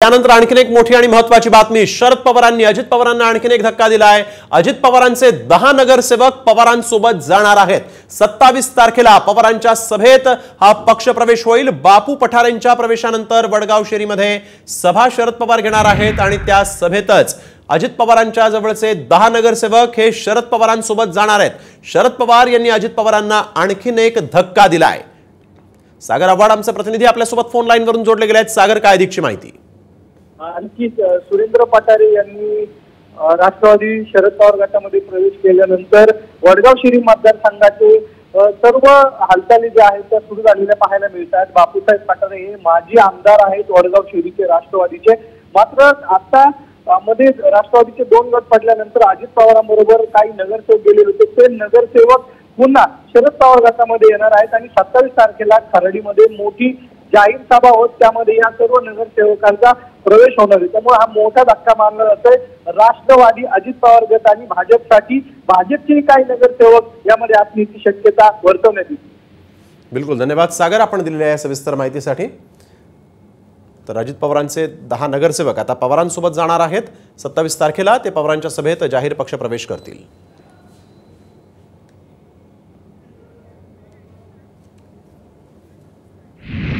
त्यानंतर आणखीन एक मोठी आणि महत्त्वाची बातमी, शरद पवारांनी अजित पवारांना आणखीन एक धक्का दिलाय। अजित पवारांचे 10 नगरसेवक पवारांसोबत जाणार आहेत। 27 तारखेला पवारांच्या सभेत हा पक्ष प्रवेश होईल। बापू पठारेंच्या प्रवेशानंतर वडगाव शेरीमध्ये सभा शरद पवार घेणार आहेत आणि त्या सभेतच अजित पवारांच्या जवळचे 10 नगरसेवक हे शरद पवारांसोबत जाणार आहेत। शरद पवार यांनी अजित पवारांना आणखीन एक धक्का दिलाय। सागर आव्हाड आमचे प्रतिनिधी आपल्यासोबत फोन लाईन वरून जोडले गेले आहेत। सागर, काय अधिकची माहिती? आणखी सुरेंद्र पठारे यांनी राष्ट्रवादी शरद पवार गटामध्ये प्रवेश केल्यानंतर वडगाव शिरी मतदारसंघाचे सर्व हालचाली ज्या आहेत त्या सुरू झालेल्या पाहायला मिळतात। बापूसाहेब पठारे हे माजी आमदार आहेत वडगाव शिरीचे राष्ट्रवादीचे। मात्र आता मध्ये राष्ट्रवादीचे 2 गट पडल्यानंतर अजित पवारांबरोबर काही नगरसेवक गेले होते, ते नगरसेवक पुन्हा शरद पवार गटामध्ये येणार आहेत आणि 27 तारखेला खर्डीमध्ये मोठी जाहीर सभा होत त्यामध्ये या सर्व नगरसेवकांचा प्रवेश होणार आहे। त्यामुळे हा मोठा धक्का मानला जातोय राष्ट्रवादी, अजित पवार गट आणि भाजपसाठी। भाजपचे काही नगरसेवक यामध्ये असण्याची शक्यता वर्तवण्यात येते। बिलकुल, धन्यवाद सागर आपण दिलेल्या या सविस्तर माहितीसाठी। तर अजित पवारांचे 10 नगरसेवक आता पवारांसोबत जाणार आहेत। 27 तारखेला ते पवारांच्या सभेत जाहीर पक्ष प्रवेश करतील।